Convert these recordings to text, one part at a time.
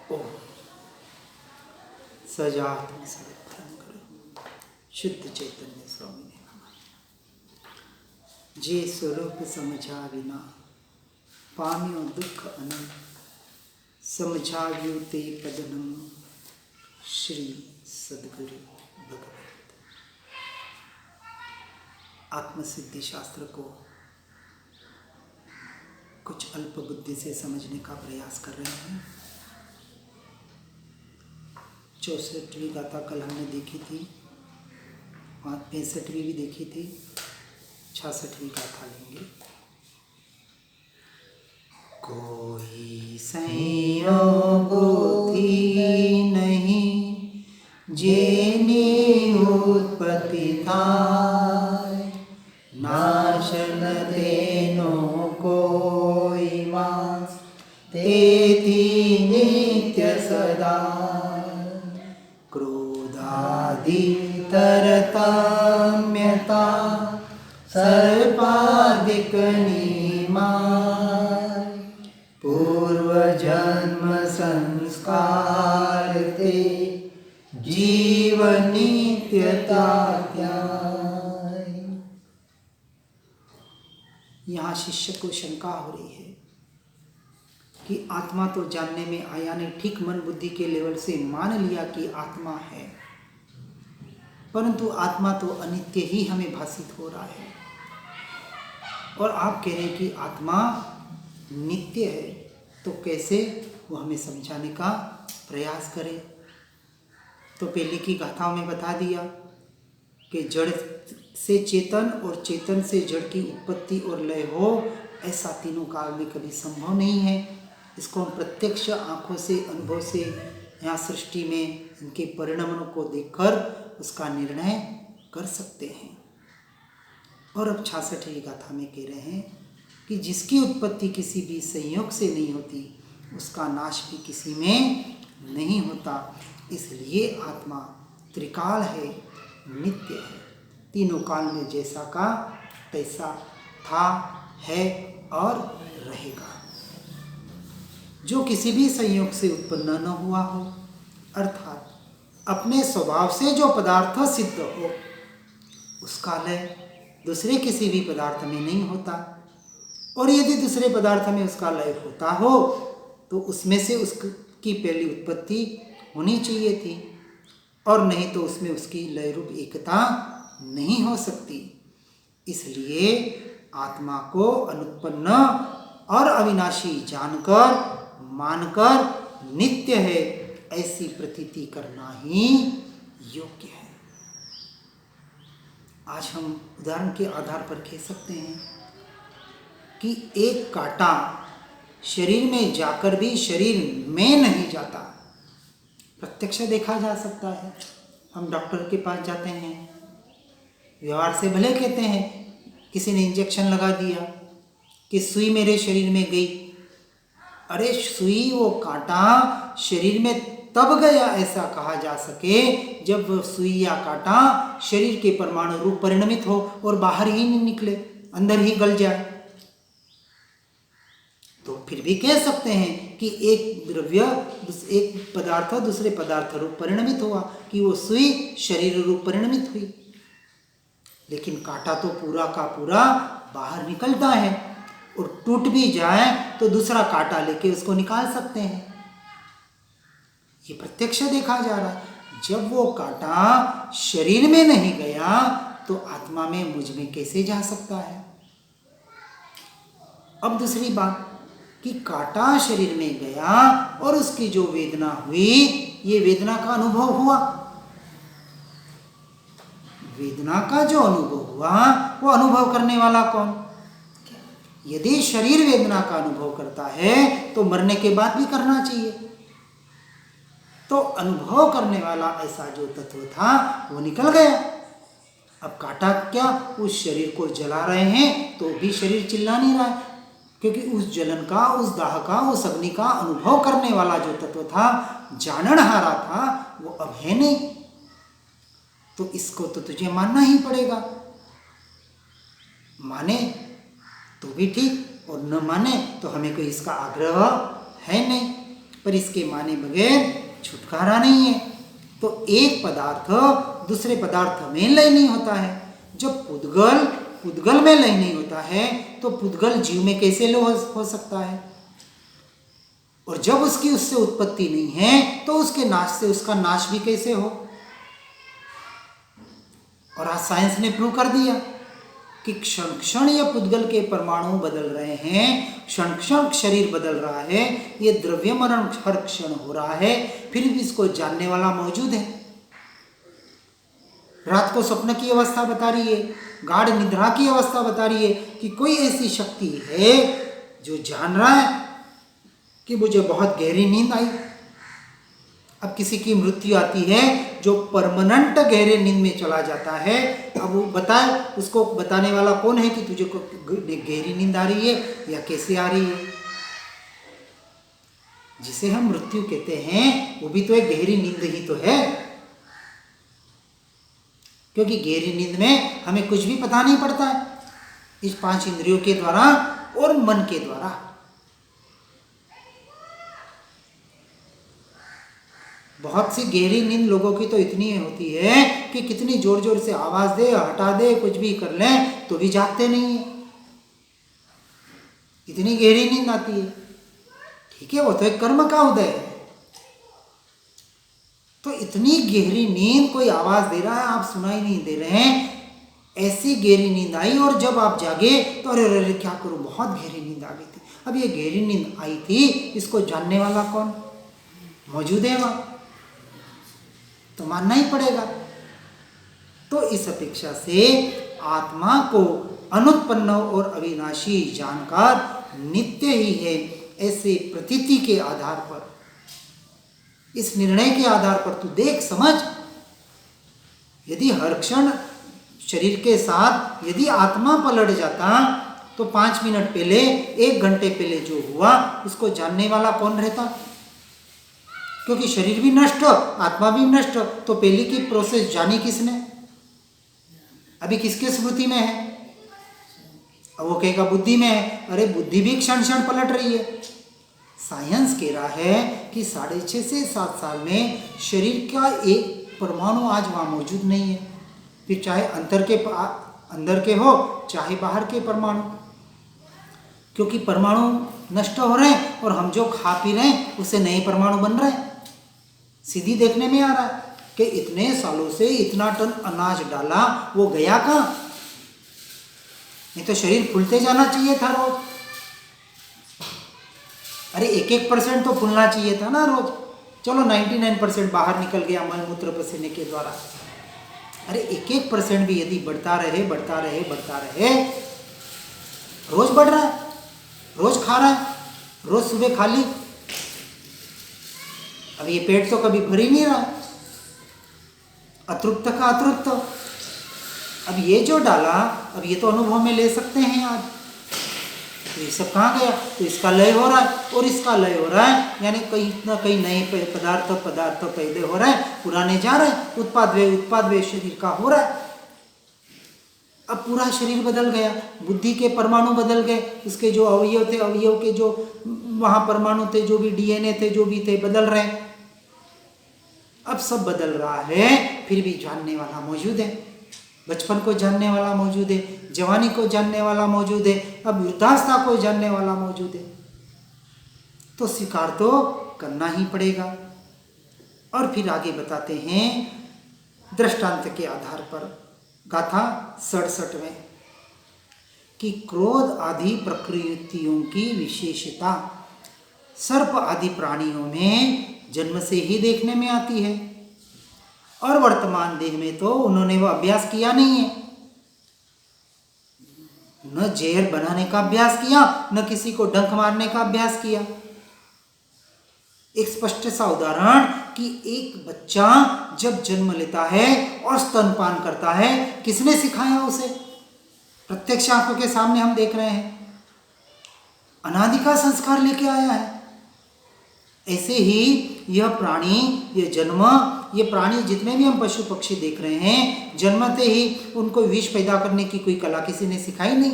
ओम सजात्म सर्वोत्थान करो शुद्ध चैतन्य स्वामी ने नमः। जे स्वरूप समझा बिना पाम्यो दुख अनंत समझाव्यो ते पदनम श्री सद्गुरु भगवत। आत्मसिद्धि शास्त्र को कुछ अल्प बुद्धि से समझने का प्रयास कर रहे हैं। 64वीं गाथा कल हमने देखी थी, 65वीं भी देखी थी, 66वीं गाथा लेंगे। कोई संयोग थी नहीं जेनी उत्पत्ति थाय, नाश न तेनो कोई मास तेथी नित्य सदा। क्रोधादि तरतम्यता सर्पादिक निमाय, पूर्व जन्म संस्कार ते जीव नित्यता त्याय। यहाँ शिष्य को शंका हो रही है कि आत्मा तो जानने में आया नहीं, ठीक मन बुद्धि के लेवल से मान लिया कि आत्मा है, परंतु आत्मा तो अनित्य ही हमें भासित हो रहा है। और आप कह रहे हैं कि आत्मा नित्य है, तो कैसे वो हमें समझाने का प्रयास करें। तो पहले की गाथाओं में बता दिया कि जड़ से चेतन और चेतन से जड़ की उत्पत्ति और लय हो, ऐसा तीनों काल में कभी संभव नहीं है। इसको हम प्रत्यक्ष आंखों से, अनुभव से, यहाँ सृष्टि में इनके परिणामों को देखकर उसका निर्णय कर सकते हैं। और अब 66वीं गाथा में कह रहे हैं कि जिसकी उत्पत्ति किसी भी संयोग से नहीं होती, उसका नाश भी किसी में नहीं होता। इसलिए आत्मा त्रिकाल है, नित्य है, तीनों काल में जैसा का तैसा था, है और रहेगा। जो किसी भी संयोग से उत्पन्न न हुआ हो, अर्थात अपने स्वभाव से जो पदार्थ सिद्ध हो, उसका लय दूसरे किसी भी पदार्थ में नहीं होता। और यदि दूसरे पदार्थ में उसका लय होता हो तो उसमें से उसकी पहली उत्पत्ति होनी चाहिए थी, और नहीं तो उसमें उसकी लय रूप एकता नहीं हो सकती। इसलिए आत्मा को अनुत्पन्न और अविनाशी जानकर, मानकर नित्य है ऐसी प्रतीति करना ही योग्य है। आज हम उदाहरण के आधार पर कह सकते हैं कि एक कांटा शरीर में जाकर भी शरीर में नहीं जाता, प्रत्यक्ष देखा जा सकता है। हम डॉक्टर के पास जाते हैं, व्यवहार से भले कहते हैं किसी ने इंजेक्शन लगा दिया कि सुई मेरे शरीर में गई, अरे सुई, वो कांटा शरीर में तब गया ऐसा कहा जा सके जब सुई या कांटा शरीर के परमाणु रूप परिणमित हो और बाहर ही नहीं निकले, अंदर ही गल जाए। तो फिर भी कह सकते हैं कि एक द्रव्य, एक पदार्थ दूसरे पदार्थ रूप परिणमित हुआ, कि वो सुई शरीर रूप परिणमित हुई। लेकिन कांटा तो पूरा का पूरा बाहर निकलता है, और टूट भी जाए तो दूसरा कांटा लेके उसको निकाल सकते हैं। ये प्रत्यक्ष देखा जा रहा है। जब वो कांटा शरीर में नहीं गया तो आत्मा में, मुझ में कैसे जा सकता है। अब दूसरी बात कि कांटा शरीर में गया और उसकी जो वेदना हुई, ये वेदना का अनुभव हुआ। वेदना का जो अनुभव हुआ, वो अनुभव करने वाला कौन? यदि शरीर वेदना का अनुभव करता है तो मरने के बाद भी करना चाहिए। तो अनुभव करने वाला ऐसा जो तत्व था वो निकल गया। अब कांटा क्या, उस शरीर को जला रहे हैं तो भी शरीर चिल्ला नहीं रहा है, क्योंकि उस जलन का, उस दाह का, उस अग्नि का अनुभव करने वाला जो तत्व था, जाननहारा था, वो अब है नहीं। तो इसको तो तुझे मानना ही पड़ेगा। माने तो भी ठीक, और न माने तो हमें कोई इसका आग्रह है नहीं। पर इसके माने बगैर छुटकारा नहीं है। तो एक पदार्थ दूसरे पदार्थ में लय नहीं होता है। जब पुद्गल में लय नहीं होता है तो पुद्गल जीव में कैसे लय हो सकता है? और जब उसकी उससे उत्पत्ति नहीं है तो उसके नाश से उसका नाश भी कैसे हो? और आज साइंस ने प्रूव कर दिया कि क्षण क्षण ये पुद्गल के परमाणु बदल रहे हैं, क्षण क्षण शरीर बदल रहा है, ये द्रव्य मरण हर क्षण हो रहा है, फिर भी इसको जानने वाला मौजूद है। रात को स्वप्न की अवस्था बता रही है, गाढ़ निद्रा की अवस्था बता रही है कि कोई ऐसी शक्ति है जो जान रहा है कि मुझे बहुत गहरी नींद आई। अब किसी की मृत्यु आती है जो परमानेंट गहरे नींद में चला जाता है, अब वो बताए, उसको बताने वाला कौन है कि तुझे को गहरी नींद आ रही है या कैसे आ रही है? जिसे हम मृत्यु कहते हैं वो भी तो एक गहरी नींद ही तो है, क्योंकि गहरी नींद में हमें कुछ भी पता नहीं पड़ता है इस 5 इंद्रियों के द्वारा और मन के द्वारा। बहुत सी गहरी नींद लोगों की तो इतनी होती है कि कितनी जोर जोर से आवाज दे, हटा दे, कुछ भी कर लें तो भी जागते नहीं है, इतनी गहरी नींद आती है। ठीक है, वो तो एक कर्म का उदय है। तो इतनी गहरी नींद, कोई आवाज दे रहा है, आप सुनाई नहीं दे रहे हैं, ऐसी गहरी नींद आई और जब आप जागे तो अरे अरे क्या करूं, बहुत गहरी नींद आ गई थी। अब ये गहरी नींद आई थी, इसको जानने वाला कौन मौजूद है वहां? तो मानना ही पड़ेगा। तो इस अपेक्षा से आत्मा को अनुत्पन्न और अविनाशी जानकर नित्य ही है, ऐसे प्रतीति के आधार पर, इस निर्णय के आधार पर तू देख समझ। यदि हर क्षण शरीर के साथ यदि आत्मा पलट जाता तो 5 मिनट पहले, 1 घंटे पहले जो हुआ उसको जानने वाला कौन रहता? क्योंकि शरीर भी नष्ट, आत्मा भी नष्ट, तो पहले की प्रोसेस जानी किसने? अभी किसके स्मृति में है? अब वो कहेगा बुद्धि में है। अरे बुद्धि भी क्षण क्षण पलट रही है। साइंस कह रहा है कि 6.5 से 7 साल में शरीर का एक परमाणु आज वहाँ मौजूद नहीं है, फिर चाहे अंदर के हो चाहे बाहर के परमाणु, क्योंकि परमाणु नष्ट हो रहे हैं और हम जो खा पी रहे हैं उससे नए परमाणु बन रहे हैं। सीधी देखने में आ रहा है कि इतने सालों से इतना टन अनाज डाला, वो गया कहाँ? नहीं तो शरीर फूलते जाना चाहिए था रोज। अरे 1% तो फूलना चाहिए था ना रोज। चलो 99% बाहर निकल गया मल मूत्र पसीने के द्वारा। अरे 1% भी यदि बढ़ता रहे, रोज बढ़ रहा है, रोज खा रहा है, रोज सुबह खा ली, अब ये पेट तो कभी भर ही नहीं रहा, अतृप्त का अतृप्त। अब ये जो डाला, अब ये तो अनुभव में ले सकते हैं आज, तो ये सब कहाँ गया? तो इसका लय हो रहा है और इसका लय हो रहा है, यानी कहीं ना कहीं नए पदार्थ पैदा हो रहा है, पुराने जा रहे हैं, उत्पाद वे शरीर का हो रहा है। अब पूरा शरीर बदल गया, बुद्धि के परमाणु बदल गए, उसके जो अवयव थे, अवयव के जो वहाँ परमाणु थे, जो भी डीएनए थे, जो भी थे, बदल रहे हैं। अब सब बदल रहा है, फिर भी जानने वाला मौजूद है। बचपन को जानने वाला मौजूद है, जवानी को जानने वाला मौजूद है, अब वृद्धावस्था को जानने वाला मौजूद है। तो स्वीकार तो करना ही पड़ेगा। और फिर आगे बताते हैं दृष्टांत के आधार पर, गाथा 67 में, कि क्रोध आदि प्रकृतियों की विशेषता सर्प आदि प्राणियों में जन्म से ही देखने में आती है, और वर्तमान देह में तो उन्होंने वो अभ्यास किया नहीं है, न जहर बनाने का अभ्यास किया, न किसी को डंक मारने का अभ्यास किया। एक स्पष्ट सा उदाहरण कि एक बच्चा जब जन्म लेता है और स्तनपान करता है, किसने सिखाया उसे? प्रत्यक्ष आंखों के सामने हम देख रहे हैं, अनादि का संस्कार लेके आया है। ऐसे ही यह प्राणी, ये जन्म, ये प्राणी जितने भी हम पशु पक्षी देख रहे हैं, जन्मते ही उनको विष पैदा करने की कोई कला किसी ने सिखाई नहीं।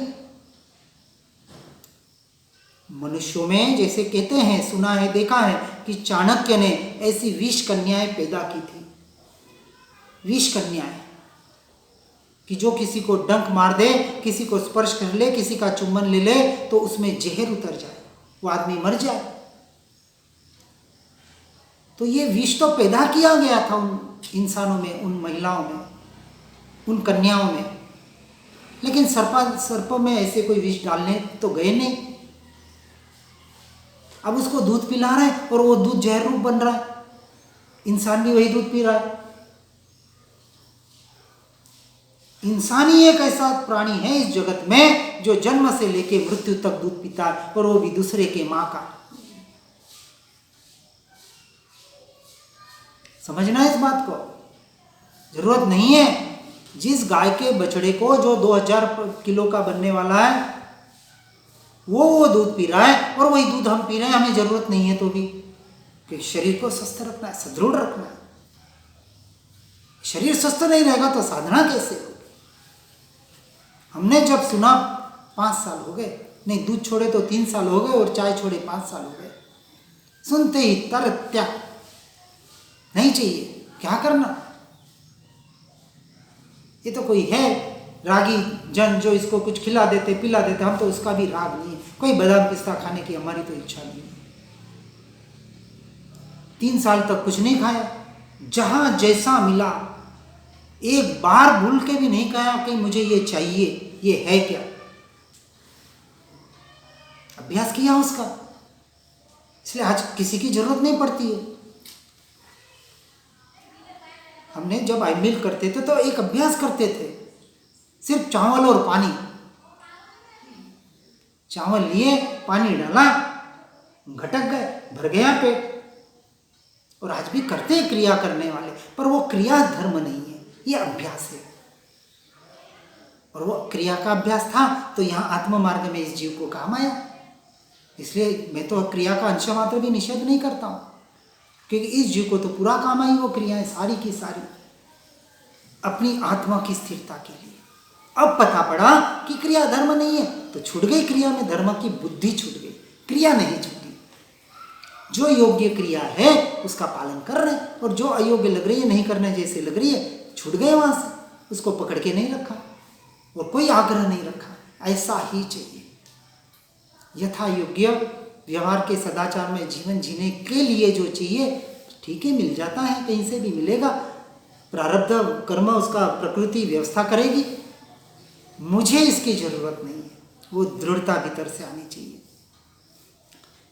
मनुष्यों में जैसे कहते हैं, सुना है, देखा है कि चाणक्य ने ऐसी 20 कन्याएं पैदा की थी। 20 कन्याएं कि जो किसी को डंक मार दे, किसी को स्पर्श कर ले, किसी का चुम्बन ले ले तो उसमें जहर उतर जाए, वो आदमी मर जाए। तो ये विष तो पैदा किया गया था उन इंसानों में, उन महिलाओं में, उन कन्याओं में, लेकिन सर्प में ऐसे कोई विष डालने तो गए नहीं। अब उसको दूध पिला रहे हैं और वो दूध जहर रूप बन रहा है, इंसान भी वही दूध पी रहा है। इंसान ही एक ऐसा प्राणी है इस जगत में जो जन्म से लेके मृत्यु तक दूध पीता है, और वो भी दूसरे के मां का। समझना है इस बात को। जरूरत नहीं है जिस गाय के बछड़े को जो 2000 किलो का बनने वाला है वो दूध पी रहा है और वही दूध हम पी रहे हैं, हमें जरूरत नहीं है तो भी, क्योंकि शरीर को स्वस्थ रखना है, सुदृढ़ रखना है। शरीर स्वस्थ नहीं रहेगा तो साधना कैसे होगी। हमने जब सुना 5 साल हो गए, नहीं दूध छोड़े तो 3 साल हो गए और चाय छोड़े 5 साल हो गए, सुनते ही तर त्याग नहीं चाहिए, क्या करना। ये तो कोई है रागी जन जो इसको कुछ खिला देते पिला देते, हम तो उसका भी राग नहीं है, कोई बादाम पिस्ता खाने की हमारी तो इच्छा नहीं है। 3 साल तक कुछ नहीं खाया, जहां जैसा मिला, एक बार भूल के भी नहीं कहा कि मुझे ये चाहिए, ये है क्या। अभ्यास किया उसका, इसलिए आज किसी की जरूरत नहीं पड़ती है। हमने जब आईमिल करते थे तो एक अभ्यास करते थे, सिर्फ चावल और पानी। चावल लिए, पानी डाला, घटक गए, भर गया पेट। और आज भी करते हैं क्रिया करने वाले, पर वो क्रिया धर्म नहीं है, ये अभ्यास है। और वो क्रिया का अभ्यास था तो यहाँ आत्म मार्ग में इस जीव को काम आया। इसलिए मैं तो क्रिया का अंश मात्र भी निषेध नहीं करता हूँ, क्योंकि इस जीव को तो पूरा काम आई वो क्रियाएं सारी की सारी अपनी आत्मा की स्थिरता के लिए। अब पता पड़ा कि क्रिया धर्म नहीं है तो छूट गई क्रिया में धर्म की बुद्धि, छूट गई, क्रिया नहीं छूटी। जो योग्य क्रिया है उसका पालन कर रहे हैं, और जो अयोग्य लग रही है, नहीं करने जैसे लग रही है, छूट गए वहां से, उसको पकड़ के नहीं रखा और कोई आग्रह नहीं रखा। ऐसा ही चाहिए, यथा योग्य व्यवहार के सदाचार में जीवन जीने के लिए जो चाहिए ठीक है, मिल जाता है, कहीं से भी मिलेगा। प्रारब्ध कर्म उसका प्रकृति व्यवस्था करेगी, मुझे इसकी जरूरत नहीं है। वो दृढ़ता भीतर से आनी चाहिए।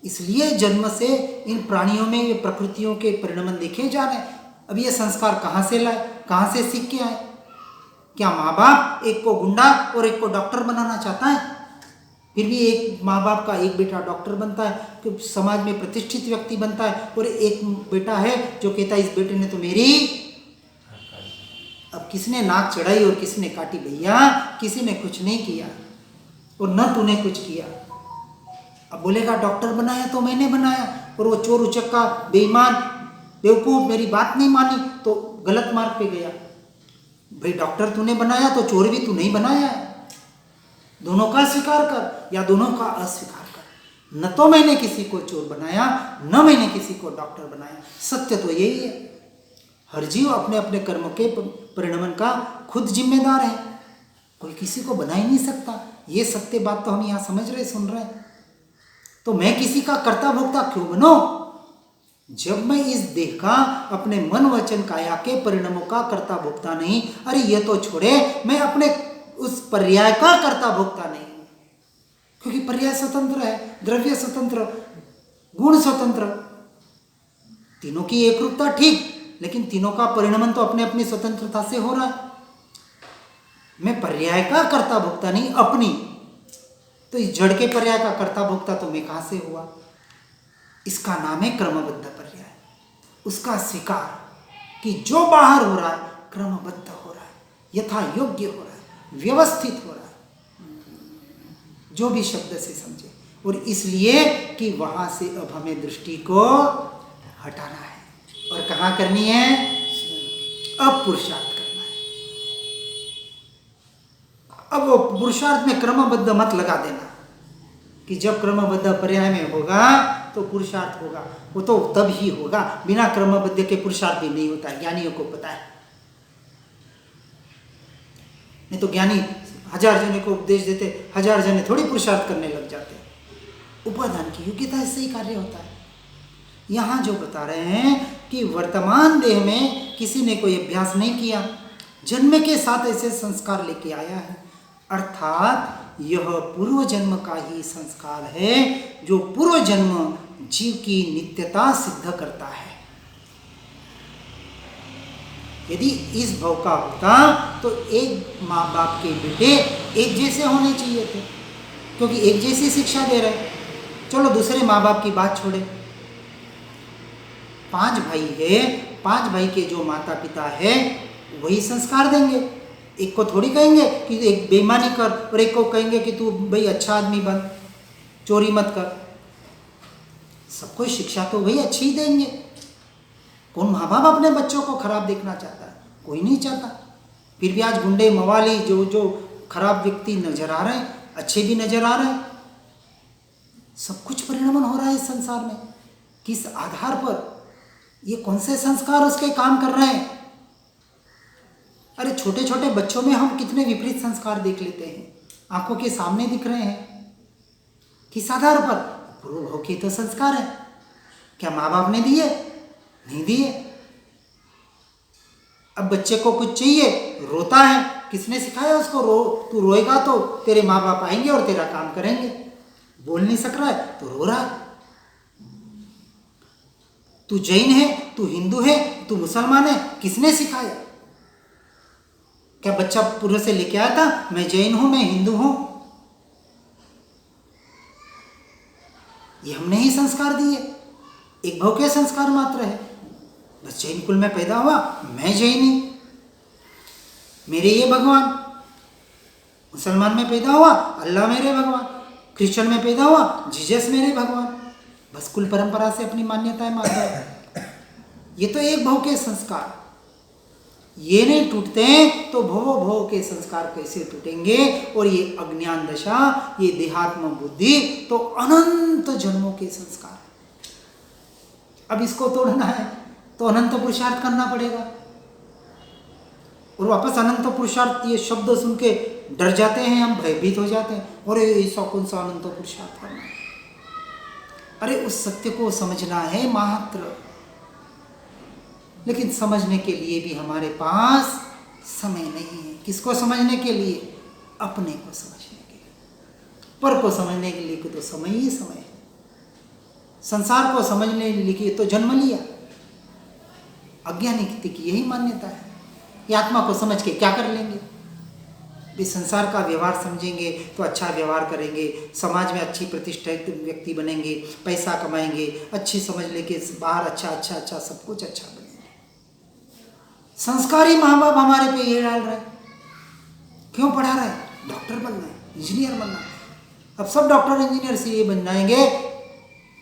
इसलिए जन्म से इन प्राणियों में ये प्रकृतियों के परिणमन देखे जा रहे हैं। अब ये संस्कार कहाँ से लाए, कहाँ से सीख के आए? क्या माँ बाप एक को गुंडा और एक को डॉक्टर बनाना चाहता है? फिर भी एक माँ बाप का एक बेटा डॉक्टर बनता है, कि समाज में प्रतिष्ठित व्यक्ति बनता है, और एक बेटा है जो कहता है इस बेटे ने तो मेरी, अब किसने नाक चढ़ाई और किसने काटी भैया? किसी ने कुछ नहीं किया और न तूने कुछ किया। अब बोलेगा डॉक्टर बनाया तो मैंने बनाया, और वो चोर उचक्का बेईमान बेवकूफ मेरी बात नहीं मानी तो गलत मार्ग पे गया। भाई डॉक्टर तूने बनाया तो चोर भी तू नहीं बनाया है। दोनों का स्वीकार कर या दोनों का अस्वीकार कर। न तो मैंने किसी को चोर बनाया, न मैंने किसी को डॉक्टर बनाया। सत्य तो यही है। हर जीव अपने अपने कर्म के परिणमन का खुद जिम्मेदार है, कोई किसी को बना ही नहीं सकता। ये सत्य बात तो हम यहाँ समझ रहे, सुन रहे हैं। तो मैं किसी का कर्ता भोक्ता क्यों बनो? जब मैं इस देह का, अपने मन वचन काया के परिणामों का कर्ता भोक्ता नहीं, अरे ये तो छोड़े, मैं अपने उस पर्याय का कर्ता भोक्ता नहीं हूं, क्योंकि पर्याय स्वतंत्र है, द्रव्य स्वतंत्र, गुण स्वतंत्र, तीनों की एकरूपता ठीक, लेकिन तीनों का परिणमन तो अपने अपनी स्वतंत्रता से हो रहा है। मैं पर्याय का कर्ता भोक्ता नहीं, अपनी। तो इस जड़ के पर्याय का कर्ता भोक्ता तो मैं कहां से हुआ? इसका नाम है क्रमबद्ध पर्याय। उसका स्वीकार कि जो बाहर हो रहा है क्रमबद्ध हो रहा है, यथा योग्य हो रहा है, व्यवस्थित हो रहा है, जो भी शब्द से समझे। और इसलिए कि वहां से अब हमें दृष्टि को हटाना है। और कहाँ करनी है? अब पुरुषार्थ करना है। अब वो पुरुषार्थ में क्रमबद्ध मत लगा देना कि जब क्रमबद्ध पर्याय में होगा तो पुरुषार्थ होगा, वो तो तब ही होगा, बिना क्रमबद्ध के पुरुषार्थ भी नहीं होता है, ज्ञानियों को पता है। नहीं तो ज्ञानी 1000 जने को उपदेश देते, 1000 जने थोड़ी पुरुषार्थ करने लग जाते। उपादान की योग्यता से ही कार्य होता है। यहाँ जो बता रहे हैं कि वर्तमान देह में किसी ने कोई अभ्यास नहीं किया, जन्म के साथ ऐसे संस्कार लेके आया है, अर्थात यह पूर्व जन्म का ही संस्कार है जो पूर्व जन्म जीव की नित्यता सिद्ध करता है। यदि इस भव का होता तो एक माँ बाप के बेटे एक जैसे होने चाहिए थे, क्योंकि एक जैसी शिक्षा दे रहे। चलो दूसरे माँ बाप की बात छोड़े, 5 भाई है, 5 भाई के जो माता पिता है वही संस्कार देंगे। एक को थोड़ी कहेंगे कि एक बेईमानी कर, और एक को कहेंगे कि तू भाई अच्छा आदमी बन, चोरी मत कर। सबको शिक्षा तो वही अच्छी ही देंगे। कौन माँ बाप अपने बच्चों को खराब देखना चाहता है? कोई नहीं चाहता। फिर भी आज गुंडे मवाली जो खराब व्यक्ति नजर आ रहे हैं, अच्छे भी नजर आ रहे हैं। सब कुछ परिणमन हो रहा है इस संसार में। किस आधार पर? ये कौन से संस्कार उसके काम कर रहे हैं? अरे छोटे छोटे बच्चों में हम कितने विपरीत संस्कार देख लेते हैं, आंखों के सामने दिख रहे हैं। किस आधार पर? पूर्व भोग के तो संस्कार है। क्या माँ बाप ने दिए? नहीं दिए। अब बच्चे को कुछ चाहिए, रोता है, किसने सिखाया उसको? तू रोएगा तो तेरे माँ बाप आएंगे और तेरा काम करेंगे। बोल नहीं सक रहा है तो रो रहा है। तू जैन है, तू हिंदू है, तू मुसलमान है, किसने सिखाया? क्या बच्चा पूर्व से लेके आया था मैं जैन हूं, मैं हिंदू हूं? ये हमने ही संस्कार दिए। एक भौतिक संस्कार मात्र है। बस जैन कुल में पैदा हुआ, मैं जैनी, मेरे ये भगवान। मुसलमान में पैदा हुआ, अल्लाह मेरे भगवान। क्रिश्चियन में पैदा हुआ, जीसस मेरे भगवान। बस कुल परंपरा से अपनी मान्यताएं मान रहे हैं। ये तो एक भव के संस्कार, ये नहीं टूटते हैं तो भव भव के संस्कार कैसे टूटेंगे? और ये अज्ञान दशा, ये देहात्म बुद्धि तो अनंत जन्मों के संस्कार। अब इसको तोड़ना है तो अनंत पुरुषार्थ करना पड़ेगा। और वापस अनंत पुरुषार्थ ये शब्द सुन के डर जाते हैं हम, भयभीत हो जाते हैं। और ऐसा कौन सा अनंत पुरुषार्थ करना है? अरे उस सत्य को समझना है मात्र, लेकिन समझने के लिए भी हमारे पास समय नहीं है। किसको समझने के लिए? अपने को समझने के लिए। पर को समझने के लिए तो समय ही समय है। संसार को समझने के लिए तो जन्म लिया। अज्ञानी की यही मान्यता है। ये आत्मा को समझ के क्या कर लेंगे? भी संसार का व्यवहार समझेंगे तो अच्छा व्यवहार करेंगे, समाज में अच्छी प्रतिष्ठित व्यक्ति बनेंगे, पैसा कमाएंगे, अच्छी समझ लेके बाहर अच्छा सब कुछ अच्छा बनेंगे। संस्कारी माँ बाप हमारे पे ये डाल रहे हैं। क्यों पढ़ा रहे हैं? डॉक्टर बनना है, इंजीनियर बनना है। अब सब डॉक्टर इंजीनियर से ये बन जाएंगे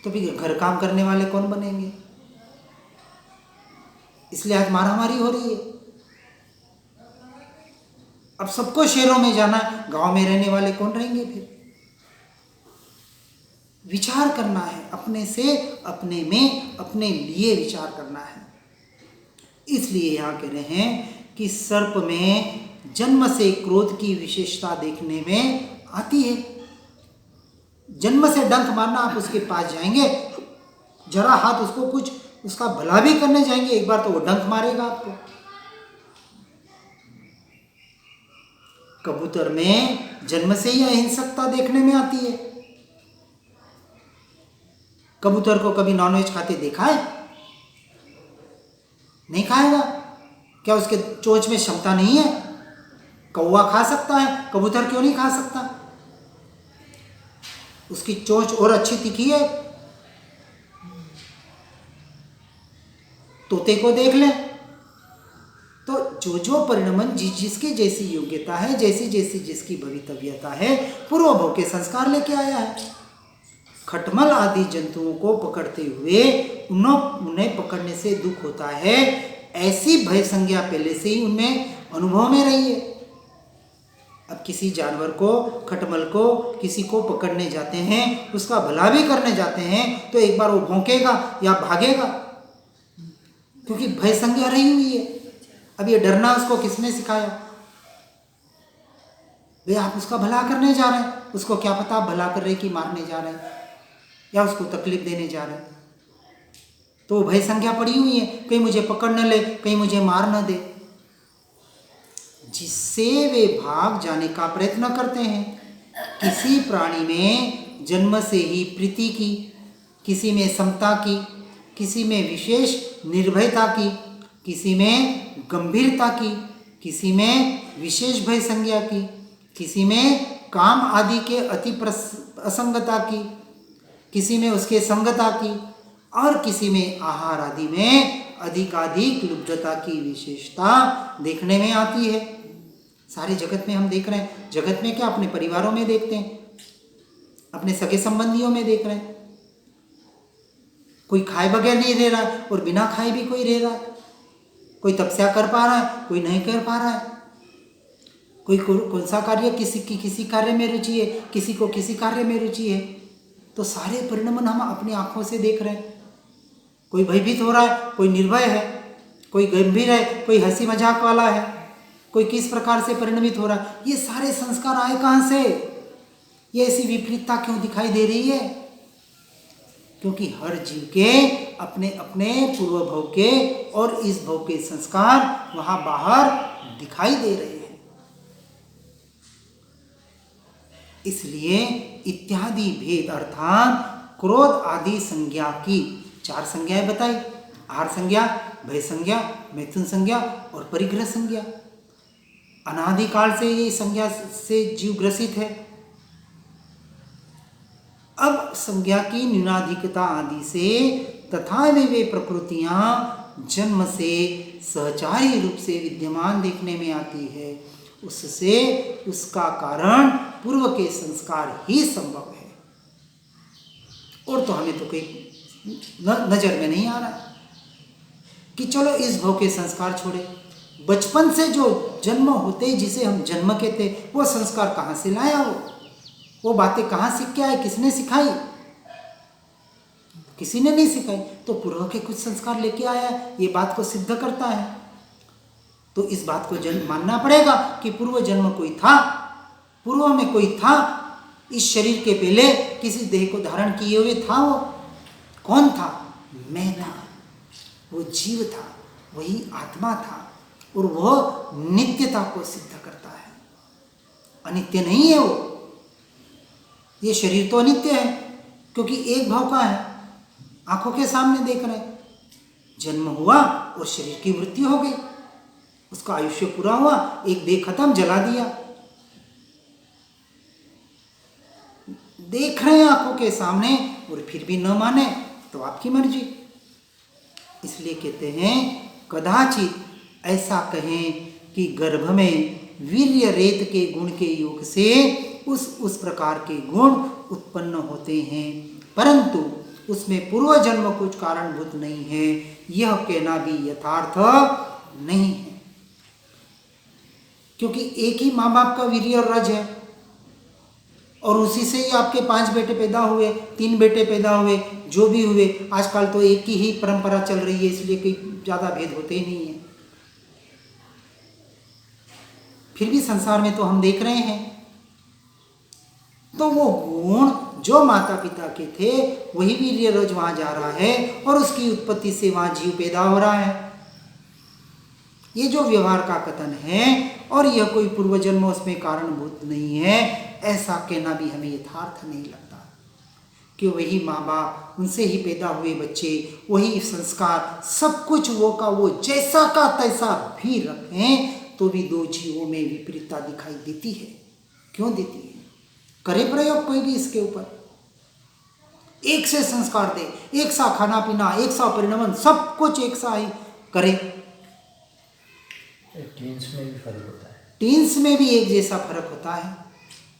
तो फिर घर काम करने वाले कौन बनेंगे? इसलिए आज मारामारी हो रही है। अब सबको शहरों में जाना, गांव में रहने वाले कौन रहेंगे? फिर विचार करना है अपने से, अपने में, अपने लिए विचार करना है। इसलिए यहाँ कह रहे हैं कि सर्प में जन्म से क्रोध की विशेषता देखने में आती है। जन्म से डंक मारना, आप उसके पास जाएंगे, जरा हाथ उसको कुछ उसका भला भी करने जाएंगे एक बार तो वो डंक मारेगा आपको। कबूतर में जन्म से ही अहिंसकता देखने में आती है। कबूतर को कभी नॉनवेज खाते देखा है? नहीं खाएगा। क्या उसके चोंच में क्षमता नहीं है? कौवा खा सकता है, कबूतर क्यों नहीं खा सकता? उसकी चोंच और अच्छी तीखी है। तोते को देख लें तो जो परिणमन जिसकी जैसी योग्यता है, जैसी जिसकी भवितव्यता है, पूर्व भोग के संस्कार लेके आया है। खटमल आदि जंतुओं को पकड़ते हुए उन्हें पकड़ने से दुख होता है, ऐसी भय संज्ञा पहले से ही उनमें अनुभव में रही है। अब किसी जानवर को, खटमल को, किसी को पकड़ने जाते हैं, उसका भला भी करने जाते हैं, तो एक बार वो भौंकेगा या भागेगा, क्योंकि भय संज्ञा रही हुई है। अब ये डरना उसको किसने सिखाया? वे आप उसका भला करने जा रहे हैं, उसको क्या पता आप भला कर रहे कि मारने जा रहे हैं या उसको तकलीफ देने जा रहे हैं। तो भय संज्ञा पड़ी हुई है, कहीं मुझे पकड़ न ले, कहीं मुझे मार न दे, जिससे वे भाग जाने का प्रयत्न करते हैं। किसी प्राणी में जन्म से ही प्रीति की, किसी में समता की, किसी में विशेष निर्भयता की, किसी में गंभीरता की, किसी में विशेष भय संज्ञा की, किसी में काम आदि के अति असंगता की, किसी में उसके संगता की, और किसी में आहार आदि में अधिकाधिक लुब्धता की विशेषता देखने में आती है। सारे जगत में हम देख रहे हैं। जगत में क्या, अपने परिवारों में देखते हैं, अपने सगे संबंधियों में देख रहे हैं। कोई खाए बगैर नहीं रह रहा है और बिना खाए भी कोई रह रहा है। कोई तपस्या कर पा रहा है, कोई नहीं कर पा रहा है। कोई कौन सा कार्य, किसी की किसी कार्य में रुचि है, किसी को किसी कार्य में रुचि है। तो सारे परिणमन हम अपनी आंखों से देख रहे हैं। कोई भयभीत हो रहा है, कोई निर्भय है, कोई गंभीर है, कोई हंसी मजाक वाला है, कोई किस प्रकार से परिणमित हो रहा है। ये सारे संस्कार आए कहाँ से? ये ऐसी विपरीतता क्यों दिखाई दे रही है? क्योंकि हर जीव के अपने अपने पूर्व भव के और इस भव के संस्कार वहां बाहर दिखाई दे रहे हैं। इसलिए इत्यादि भेद अर्थात क्रोध आदि संज्ञा की 4 संज्ञाएं बताई। आहार संज्ञा, भय संज्ञा, मैथुन संज्ञा और परिग्रह संज्ञा। अनादिकाल से ये संज्ञा से जीव ग्रसित है। अब संज्ञा की न्यूनाधिकता आदि से तथा वे प्रकृतियां जन्म से सहचारी रूप से विद्यमान देखने में आती है, उससे उसका कारण पूर्व के संस्कार ही संभव है। और तो हमें तो कोई नजर में नहीं आ रहा कि चलो इस भव के संस्कार छोड़े। बचपन से जो जन्म होते जिसे हम जन्म कहते, वो संस्कार कहाँ से लाया? वो बातें कहाँ सीख के आए? किसने सिखाई? किसी ने नहीं सिखाई। तो पूर्व के कुछ संस्कार लेके आया, ये बात को सिद्ध करता है। तो इस बात को मानना पड़ेगा कि पूर्व जन्म कोई था, पूर्व में कोई था, इस शरीर के पहले किसी देह को धारण किए हुए था। वो कौन था? मैं था, वो जीव था, वही आत्मा था। और वह नित्यता को सिद्ध करता है, अनित्य नहीं है वो। ये शरीर तो अनित्य है क्योंकि एक भाव का है, आंखों के सामने देख रहे हैं। जन्म हुआ और शरीर की मृत्यु हो गई, उसका आयुष्य पूरा हुआ, एक देह खत्म, जला दिया। देख रहे हैं आंखों के सामने और फिर भी न माने तो आपकी मर्जी। इसलिए कहते हैं कदाचित ऐसा कहें कि गर्भ में वीर्य रेत के गुण के योग से उस प्रकार के गुण उत्पन्न होते हैं, परंतु उसमें पूर्व जन्म कुछ कारणभूत नहीं है, यह कहना भी यथार्थ नहीं है। क्योंकि एक ही माँ बाप का वीर्य और रज है और उसी से ही आपके 5 बेटे पैदा हुए, 3 बेटे पैदा हुए, जो भी हुए। आजकल तो एक ही परंपरा चल रही है, इसलिए कोई ज़्यादा भेद होते ही नहीं है। फिर भी संसार में तो हम देख रहे हैं, तो वो गुण जो माता पिता के थे वही वीर्य रज वहां जा रहा है और उसकी उत्पत्ति से वहां जीव पैदा हो रहा है। ये जो व्यवहार का कथन है और यह कोई पूर्व जन्म उसमें कारणभूत नहीं है, ऐसा कहना भी हमें यथार्थ नहीं लगता। कि वही माँ बाप, उनसे ही पैदा हुए बच्चे, वही संस्कार, सब कुछ वो का वो जैसा का तैसा भी रखें तो भी दो जीवों में विपरीतता दिखाई देती है। क्यों देती है? करे प्रयोग कोई भी इसके ऊपर। एक से संस्कार दे, एक सा खाना पीना, एक सा परिणमन, सब कुछ एक सा ही करे। टीन्स में भी फर्क होता है, टीन्स में भी एक जैसा फर्क होता है।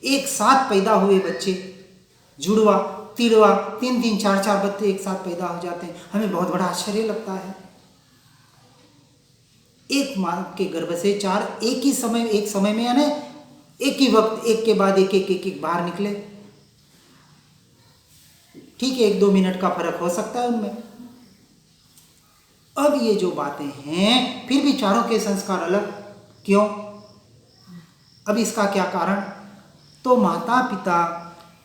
एक साथ पैदा हुए बच्चे, जुड़वा तिड़वा, 3-3 4-4 बच्चे एक साथ पैदा हो जाते हैं, हमें बहुत बड़ा आश्चर्य लगता है। एक माँ के गर्भ से 4 एक समय में, यानी एक ही वक्त एक के बाद एक बाहर निकले। ठीक है, 1-2 मिनट का फर्क हो सकता है उनमें। अब ये जो बातें हैं, फिर भी चारों के संस्कार अलग क्यों? अब इसका क्या कारण? तो माता पिता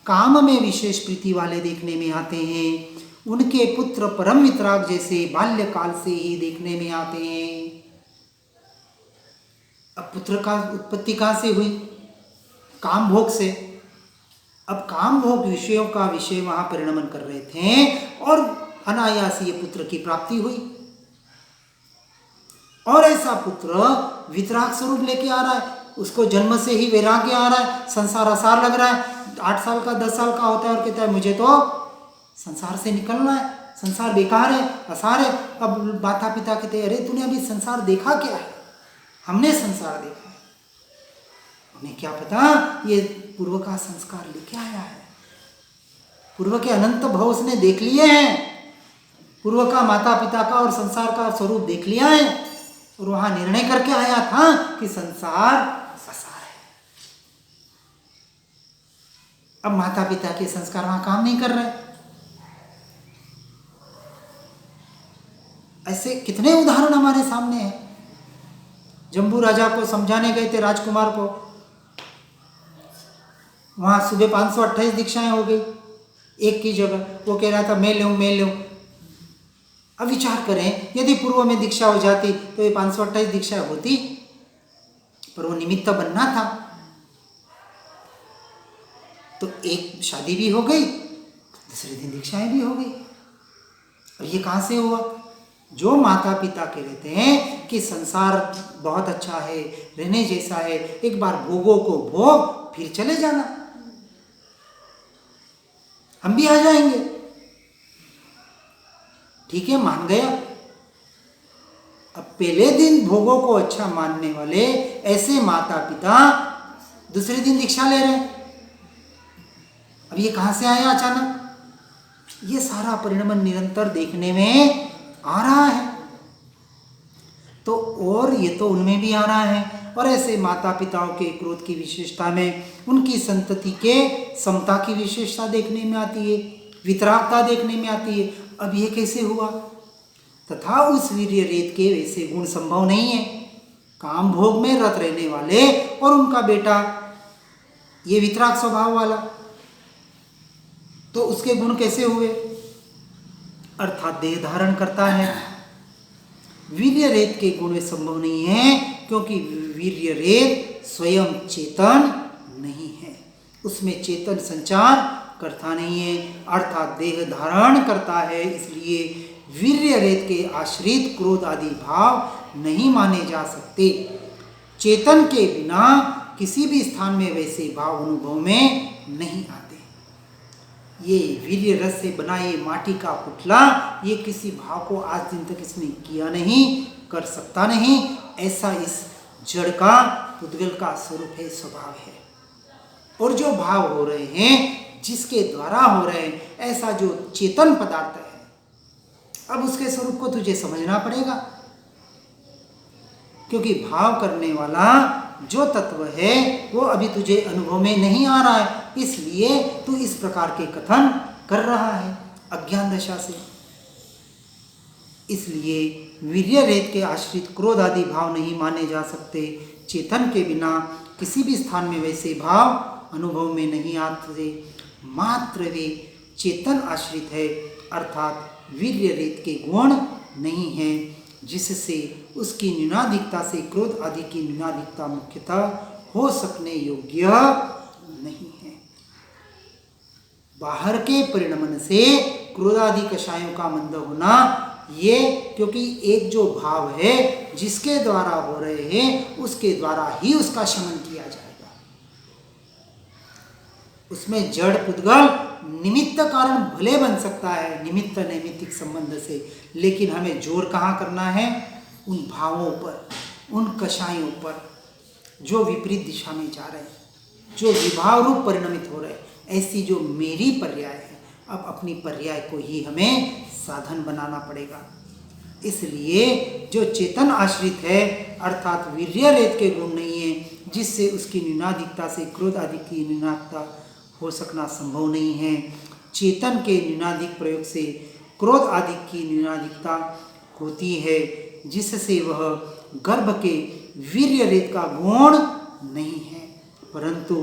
काम में विशेष प्रीति वाले देखने में आते हैं, उनके पुत्र परम वितराग जैसे बाल्यकाल से ही देखने में आते हैं। अब पुत्र का उत्पत्ति कहाँ से हुई? काम भोग से। अब काम भोग विषयों का विषय वहां परिणमन कर रहे थे और अनायास ये पुत्र की प्राप्ति हुई। और ऐसा पुत्र वितराग स्वरूप लेके आ रहा है, उसको जन्म से ही वैराग्य आ रहा है, संसार आसार लग रहा है। 8 साल का 10 साल का होता है और कहता है मुझे तो संसार से निकलना है, संसार बेकार है, आसार है। अब माता पिता कहते हैं अरे तूने अभी संसार देखा क्या है? हमने संसार देखा है। उन्हें क्या पता ये पूर्व का संस्कार लेके आया है, पूर्व के अनंत भव उसने देख लिए हैं, पूर्व का माता पिता का और संसार का स्वरूप देख लिया है और वहां निर्णय करके आया था कि संसार आसार है। अब माता पिता के संस्कार वहां काम नहीं कर रहे। ऐसे कितने उदाहरण हमारे सामने हैं। जम्बू राजा को समझाने गए थे राजकुमार को, वहां सुबह 528 दीक्षाएं हो गई एक की जगह। वो कह रहा था मैं लूं। अब विचार करें, यदि पूर्व में दीक्षा हो जाती तो ये 528 दीक्षाएं होती, पर वो निमित्त बनना था। तो एक शादी भी हो गई, दूसरे दिन दीक्षाएं भी हो गई। और ये कहां से हुआ? जो माता पिता कह रहे हैं कि संसार बहुत अच्छा है, रहने जैसा है, एक बार भोगों को भोग फिर चले जाना, हम भी आ जाएंगे। ठीक है, मान गया। अब पहले दिन भोगों को अच्छा मानने वाले ऐसे माता पिता दूसरे दिन दीक्षा ले रहे हैं। अब ये कहां से आया अचानक? ये सारा परिणमन निरंतर देखने में आ रहा है। तो और ये तो उनमें भी आ रहा है। और ऐसे माता पिताओं के क्रोध की विशेषता में उनकी संतति के समता की विशेषता देखने में आती है, वितरागता देखने में आती है। अब ये कैसे हुआ? तथा उस वीर्य रेत के वैसे गुण संभव नहीं है। काम भोग में रत रहने वाले और उनका बेटा ये वितराग स्वभाव वाला, तो उसके गुण कैसे हुए? अर्थात देह धारण करता है। वीर्य रेत के गुण संभव नहीं है क्योंकि वीर्य रेत स्वयं चेतन नहीं है, उसमें चेतन संचार करता नहीं है, अर्थात देह धारण करता है। इसलिए वीर्य रेत के आश्रित क्रोध आदि भाव नहीं माने जा सकते। चेतन के बिना किसी भी स्थान में वैसे भाव अनुभव में नहीं आते। ये वीर्य रस से बना ये माटी का पुतला, ये किसी भाव को आज दिन तक इसने किया नहीं, कर सकता नहीं। ऐसा इस जड़ का पुद्गल का स्वरूप है, स्वभाव है। और जो भाव हो रहे हैं, जिसके द्वारा हो रहे हैं, ऐसा जो चेतन पदार्थ है, अब उसके स्वरूप को तुझे समझना पड़ेगा। क्योंकि भाव करने वाला जो तत्व है वो अभी तुझे अनुभव में नहीं आ रहा है, इसलिए तू इस प्रकार के कथन कर रहा है अज्ञान दशा से। इसलिए वीर्य रेत के आश्रित क्रोध आदि भाव नहीं माने जा सकते। चेतन के बिना किसी भी स्थान में वैसे भाव अनुभव में नहीं आते। मात्र वे चेतन आश्रित है, अर्थात वीर्य रेत के गुण नहीं है, जिससे उसकी न्यूनाधिकता से क्रोध आदि की न्यूनाधिकता मुख्यतः हो सकने योग्य नहीं है। बाहर के परिणमन से क्रोध आदि कषायों का मंद होना, ये क्योंकि एक जो भाव है जिसके द्वारा हो रहे हैं उसके द्वारा ही उसका शमन किया जाएगा। उसमें जड़ पुद्गल निमित्त कारण भले बन सकता है निमित्त नैमित्तिक संबंध से, लेकिन हमें जोर कहाँ करना है? उन भावों पर, उन कषायों पर जो विपरीत दिशा में जा रहे हैं, जो विभाव रूप परिणमित हो रहे हैं। ऐसी जो मेरी पर्याय है, अब अपनी पर्याय को ही हमें साधन बनाना पड़ेगा। इसलिए जो चेतन आश्रित है, अर्थात वीर्य रेत के गुण नहीं है, जिससे उसकी न्यूनाधिकता से क्रोध आदि की न्यूनाधिकता हो सकना संभव नहीं है। चेतन के न्यूनाधिक प्रयोग से क्रोध आदि की न्यूनाधिकता होती है, जिससे वह गर्भ के वीर्य रेत का गुण नहीं है, परंतु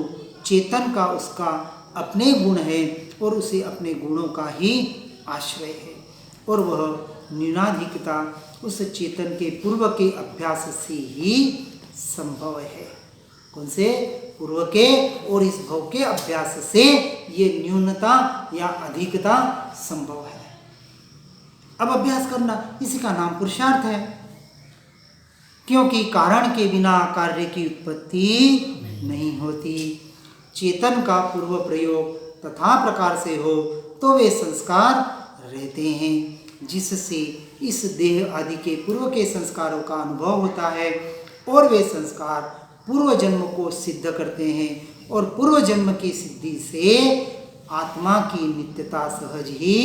चेतन का उसका अपने गुण है और उसे अपने गुणों का ही आश्रय है, और वह न्यूनाधिकता उस चेतन के पूर्व के अभ्यास से ही संभव है। कौन से? पूर्व के और इस भव के अभ्यास से ये न्यूनता या अधिकता संभव है। अब अभ्यास करना, इसी का नाम पुरुषार्थ है, क्योंकि कारण के बिना कार्य की उत्पत्ति नहीं होती। चेतन का पूर्व प्रयोग तथा प्रकार से हो तो वे संस्कार रहते हैं, जिससे इस देह आदि के पूर्व के संस्कारों का अनुभव होता है, और वे संस्कार पूर्व जन्म को सिद्ध करते हैं, और पूर्व जन्म की सिद्धि से आत्मा की नित्यता सहज ही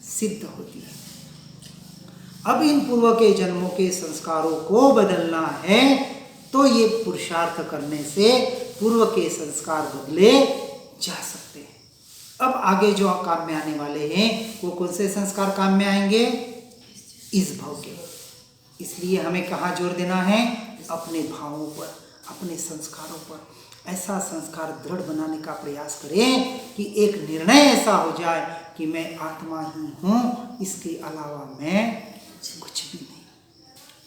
सिद्ध होती है। अब इन पूर्व के जन्मों के संस्कारों को बदलना है, तो ये पुरुषार्थ करने से पूर्व के संस्कार बदले जा सकते हैं। अब आगे जो काम में आने वाले हैं वो कौन से संस्कार काम में आएंगे? इस भाव के। इसलिए हमें कहाँ जोर देना है? अपने भावों पर, अपने संस्कारों पर। ऐसा संस्कार दृढ़ बनाने का प्रयास करें कि एक निर्णय ऐसा हो जाए कि मैं आत्मा ही हूँ, इसके अलावा मैं कुछ भी नहीं।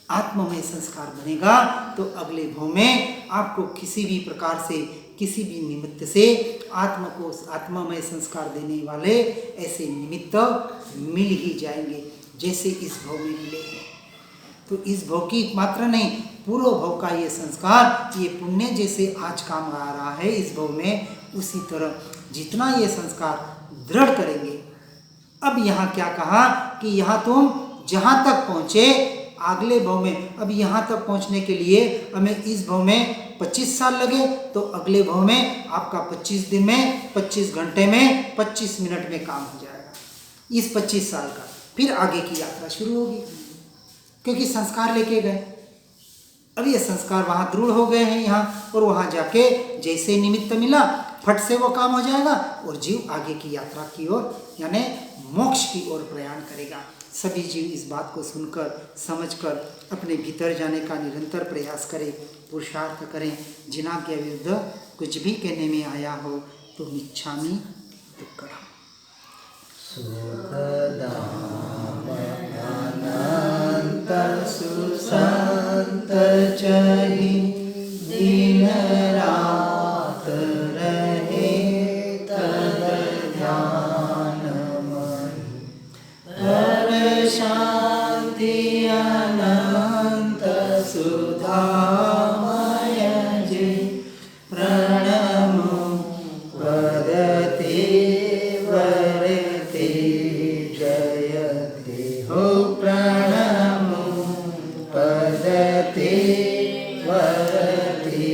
आत्ममय संस्कार बनेगा तो अगले भाव में आपको किसी भी प्रकार से, किसी भी निमित्त से आत्ममय संस्कार देने वाले ऐसे निमित्त मिल ही जाएंगे, जैसे इस भाव में मिले हैं। तो इस भाव की मात्र नहीं, पूर्व भाव का ये संस्कार, ये पुण्य जैसे आज काम आ रहा है इस भाव में, उसी तरह जितना ये संस्कार दृढ़ करेंगे। अब यहाँ क्या कहा कि यहाँ तुम जहाँ तक पहुँचे अगले भाव में, अब यहाँ तक पहुँचने के लिए हमें इस भाव में 25 साल लगे, तो अगले भाव में आपका 25 दिन में, 25 घंटे में, 25 मिनट में काम हो जाएगा। इस 25 साल का फिर आगे की यात्रा शुरू होगी, क्योंकि संस्कार लेके गए। अब ये संस्कार वहाँ दृढ़ हो गए हैं यहाँ, और वहाँ जाके जैसे निमित्त मिला फट से वो काम हो जाएगा, और जीव आगे की यात्रा की ओर यानी मोक्ष की ओर प्रयाण करेगा। सभी जीव इस बात को सुनकर, समझकर अपने भीतर जाने का निरंतर प्रयास करें, पुरुषार्थ करें। जिना के विरुद्ध कुछ भी कहने में आया हो तो मिच्छामि दुक्कड़म। सुसंत चहि दिन रात रहे तद ध्यान महि, शांति अनंत सुधामय जे प्रणमो वदते वरते जयते हो प्रणमो वदते वरते